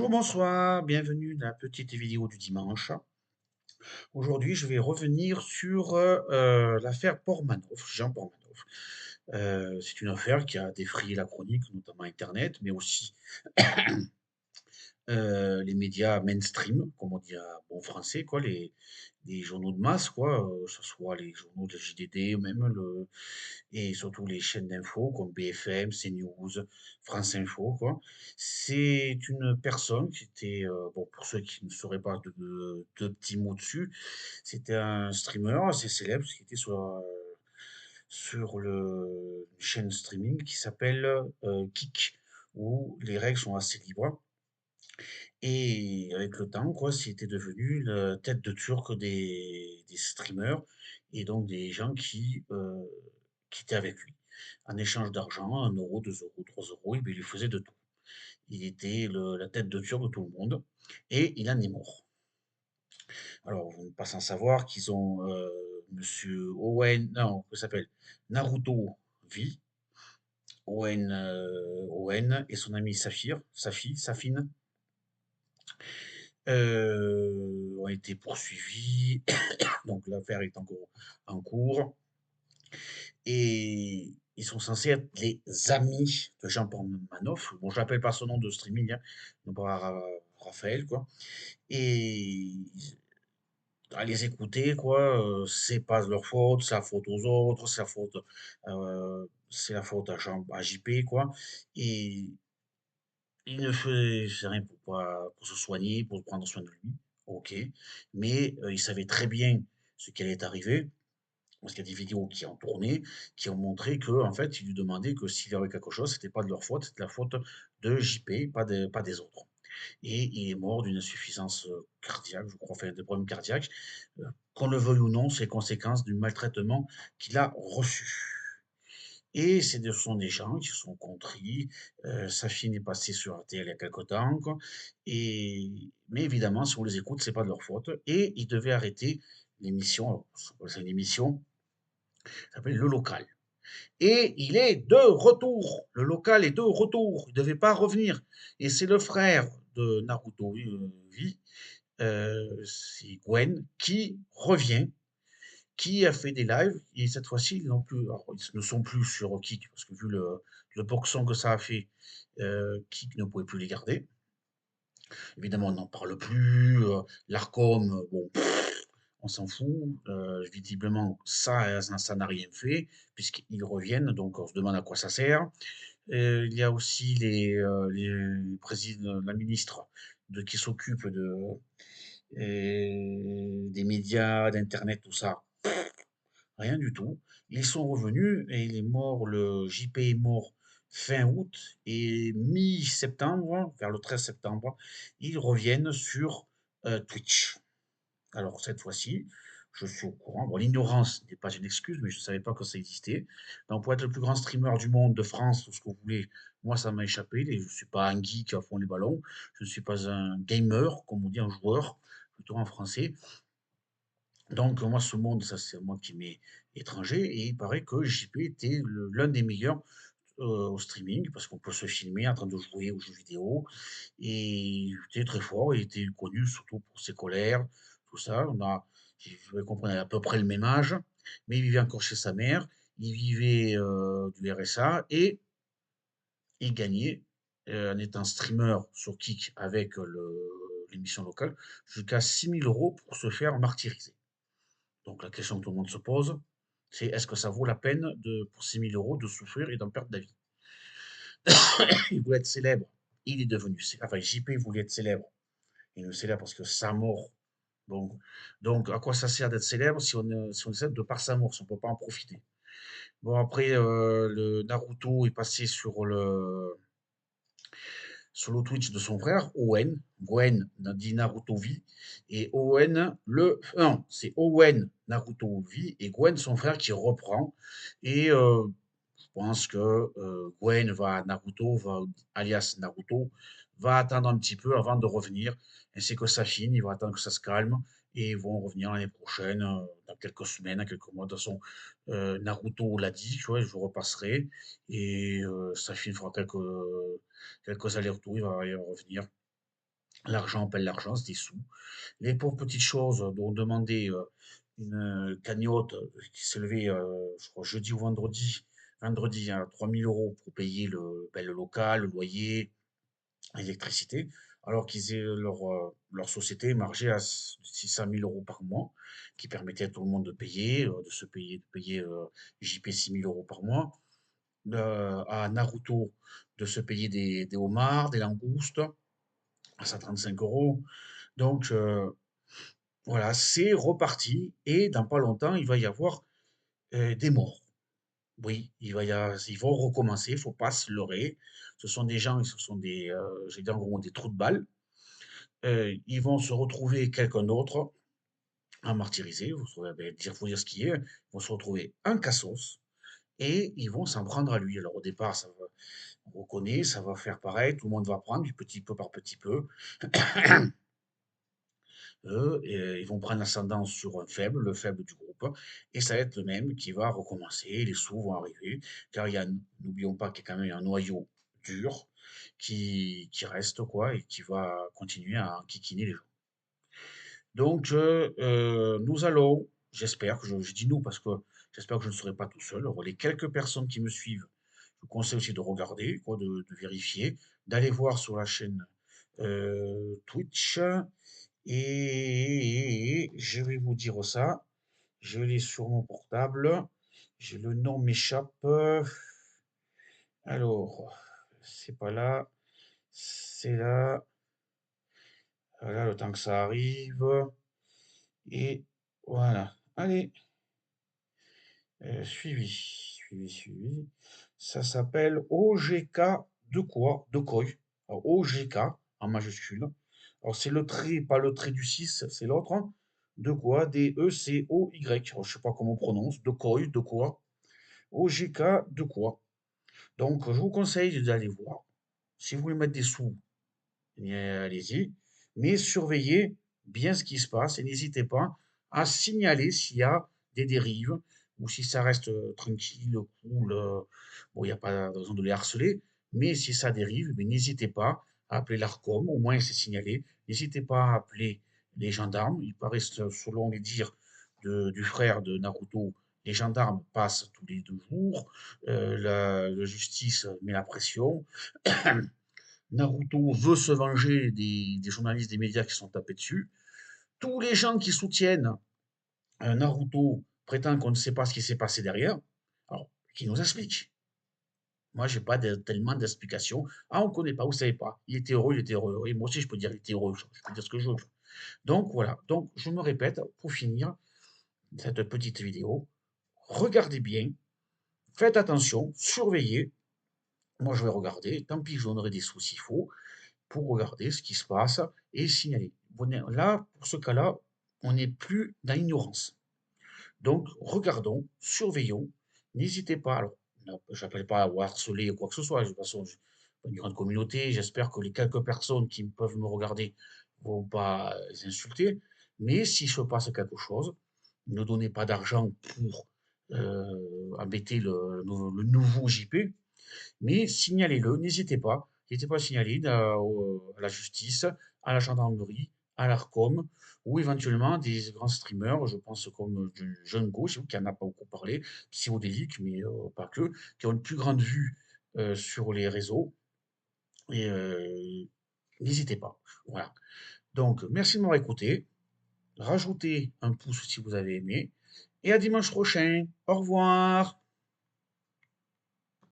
Bonjour, bonsoir, bienvenue dans la petite vidéo du dimanche. Aujourd'hui, je vais revenir sur l'affaire Portmanov, Jean Portmanov. C'est une affaire qui a défrayé la chronique, notamment Internet, mais aussi les médias mainstream, comme on dit à bon français, quoi, les journaux de masse, quoi, que ce soit les journaux de JDD, même et surtout les chaînes d'infos comme BFM, CNews, France Info, quoi. C'est une personne qui était, bon, pour ceux qui ne sauraient pas de petits mots dessus, c'était un streamer assez célèbre qui était sur une chaîne streaming qui s'appelle Kik, où les règles sont assez libres. Et avec le temps, quoi, c'était devenu la tête de turc des streamers et donc des gens qui étaient avec lui. En échange d'argent, 1 euro, 2 euros, 3 euros, et bien, il lui faisait de tout. Il était la tête de turc de tout le monde et il en est mort. Alors, vous n'êtes pas sans savoir qu'ils ont Monsieur Owen, non, comment ça s'appelle Naruto vit, Owen et son ami Safine, ont été poursuivis. Donc l'affaire est encore en cours. Et ils sont censés être les amis de Jean Portmanoff. Bon, je l'appelle pas son nom de streaming, hein, non pas Raphaël, quoi. Et à les écouter, quoi, c'est pas de leur faute, c'est la faute aux autres, c'est la faute à JP, quoi. Et il ne faisait rien pour se soigner, pour prendre soin de lui, ok. Mais il savait très bien ce qui allait arriver, parce qu'il y a des vidéos qui ont tourné, qui ont montré que, en fait, il lui demandait que s'il y avait quelque chose, c'était pas de leur faute, c'était la faute de JP, pas des autres. Et il est mort d'une insuffisance cardiaque, je crois, enfin, de problèmes cardiaques, qu'on le veuille ou non, c'est conséquence du maltraitement qu'il a reçu. Et ce sont des gens qui sont contris. Sa fille est passée sur RTL il y a quelque temps, quoi. Mais évidemment, si on les écoute, c'est pas de leur faute. Et ils devaient arrêter l'émission, alors, c'est une émission qui s'appelle Le Local. Et il est de retour. Le local est de retour. Il ne devait pas revenir. Et c'est le frère de Naruto Vi, c'est Gwen, qui revient, qui a fait des lives. Et cette fois-ci, ils ne sont plus sur Kik, parce que vu le boxon que ça a fait, Kik ne pouvait plus les garder. Évidemment, on n'en parle plus. L'Arcom, bon, on s'en fout. Visiblement, ça n'a rien fait, puisqu'ils reviennent, donc on se demande à quoi ça sert. Il y a aussi la ministre qui s'occupe des médias, d'Internet, tout ça. Rien du tout. Ils sont revenus et il est mort, le JP est mort fin août et mi-septembre, vers le 13 septembre, ils reviennent sur Twitch. Alors cette fois-ci, je suis au courant. Bon, l'ignorance n'est pas une excuse, mais je ne savais pas que ça existait. Donc pour être le plus grand streamer du monde, de France, tout ce que vous voulez, moi ça m'a échappé. Je ne suis pas un geek à fond les ballons. Je ne suis pas un gamer, comme on dit, un joueur, plutôt en français. Donc moi ce monde, ça c'est moi qui m'est étranger. Et il paraît que JP était l'un des meilleurs au streaming, parce qu'on peut se filmer en train de jouer aux jeux vidéo. Et il était très fort, il était connu surtout pour ses colères, tout ça. Je vais comprendre, à peu près le même âge, mais il vivait encore chez sa mère, il vivait du RSA et il gagnait, en étant streamer sur Kik avec l'émission locale, jusqu'à 6 000 € pour se faire martyriser. Donc la question que tout le monde se pose, c'est est-ce que ça vaut la peine pour 6 000 € de souffrir et d'en perdre la vie? Il voulait être célèbre, il est devenu célèbre. Enfin, JP voulait être célèbre. Il est célèbre parce que sa mort. Donc, donc à quoi ça sert d'être célèbre si on est célèbre de par sa mort, si on ne peut pas en profiter? Bon, après, le Naruto est passé sur le Twitch de son frère, Owen. Gwen dit Naruto vit. Et Owen, non, c'est Owen Naruto vit et Gwen, son frère, qui reprend. Et je pense que alias Naruto, va attendre un petit peu avant de revenir, ainsi que Safine, il va attendre que ça se calme, et ils vont revenir l'année prochaine, dans quelques semaines, dans quelques mois. De toute façon, Naruto l'a dit, tu vois, je repasserai, et Safine fera quelques allers-retours, il va revenir. L'argent appelle l'argent, c'est des sous. Les pauvres petites choses dont on demandait une cagnotte qui s'élevait, je crois, jeudi ou vendredi à 3 000 € pour payer le local, le loyer, l'électricité, alors qu'ils aient leur société margeait à 600 000 € par mois, qui permettait à tout le monde de payer, JP 6 000 € par mois, à Naruto de se payer des homards, des langoustes à 135 €. Donc, voilà, c'est reparti et dans pas longtemps, il va y avoir des morts. Oui, ils vont recommencer, il faut pas se leurrer. Ce sont j'ai dit en gros des trous de balles. Ils vont se retrouver quelqu'un d'autre à martyriser, faut dire ce qui est. Ils vont se retrouver un cassos et ils vont s'en prendre à lui. Alors au départ, on reconnaît, ça va faire pareil, tout le monde va prendre du petit peu par petit peu. Eux, ils vont prendre l'ascendant sur un faible, le faible du groupe, et ça va être le même qui va recommencer, les sous vont arriver, car n'oublions pas qu'il y a quand même un noyau dur qui reste, quoi, et qui va continuer à enquiquiner les gens. Donc, nous allons, j'espère que je dis nous parce que j'espère que je ne serai pas tout seul. Alors, les quelques personnes qui me suivent, je vous conseille aussi de regarder, quoi, de vérifier, d'aller voir sur la chaîne Twitch. Et je vais vous dire ça. Je l'ai sur mon portable. Le nom m'échappe. Alors, c'est pas là. C'est là. Voilà, le temps que ça arrive. Et voilà. Allez, suivi. Ça s'appelle OGK de quoi? De Koi. Alors, OGK en majuscule. Alors, c'est le trait, pas le trait du 6, c'est l'autre, hein. De quoi? D-E-C-O-Y. Alors, je sais pas comment on prononce. De Koi, de quoi? OGK de quoi? Donc, je vous conseille d'aller voir. Si vous voulez mettre des sous, eh bien, allez-y. Mais surveillez bien ce qui se passe et n'hésitez pas à signaler s'il y a des dérives ou si ça reste tranquille, cool. Bon, il n'y a pas de raison de les harceler, mais si ça dérive, mais n'hésitez pas à appeler l'ARCOM, au moins c'est signalé. N'hésitez pas à appeler les gendarmes. Il paraît, selon les dires du frère de Naruto, les gendarmes passent tous les 2 jours. La justice met la pression. Naruto veut se venger des journalistes des médias qui sont tapés dessus. Tous les gens qui soutiennent Naruto prétendent qu'on ne sait pas ce qui s'est passé derrière. Alors, qui nous explique? Moi, j'ai pas tellement d'explications. Ah, on ne connaît pas, vous savez pas. Il était heureux, il était heureux. Et moi aussi, je peux dire il était heureux. Je peux dire ce que je veux. Donc, voilà. Donc, je me répète, pour finir cette petite vidéo, regardez bien, faites attention, surveillez. Moi, je vais regarder. Tant pis, je donnerai des sous s'il faut, pour regarder ce qui se passe et signaler. Là, pour ce cas-là, on n'est plus dans l'ignorance. Donc, regardons, surveillons, n'hésitez pas. Alors, je n'appelle pas à harceler ou quoi que ce soit. De toute façon, je une grande communauté. J'espère que les quelques personnes qui peuvent me regarder ne vont pas insulter. Mais s'il se passe quelque chose, ne donnez pas d'argent pour embêter le nouveau JP, mais signalez-le, n'hésitez pas à signaler à la justice, à la gendarmerie, à l'ARCOM, ou éventuellement à des grands streamers, je pense comme Jeune Gauche, qui en a pas beaucoup parlé, Psychodélique, mais pas que, qui ont une plus grande vue sur les réseaux, et n'hésitez pas. Voilà. Donc, merci de m'avoir écouté, rajoutez un pouce si vous avez aimé, et à dimanche prochain. Au revoir.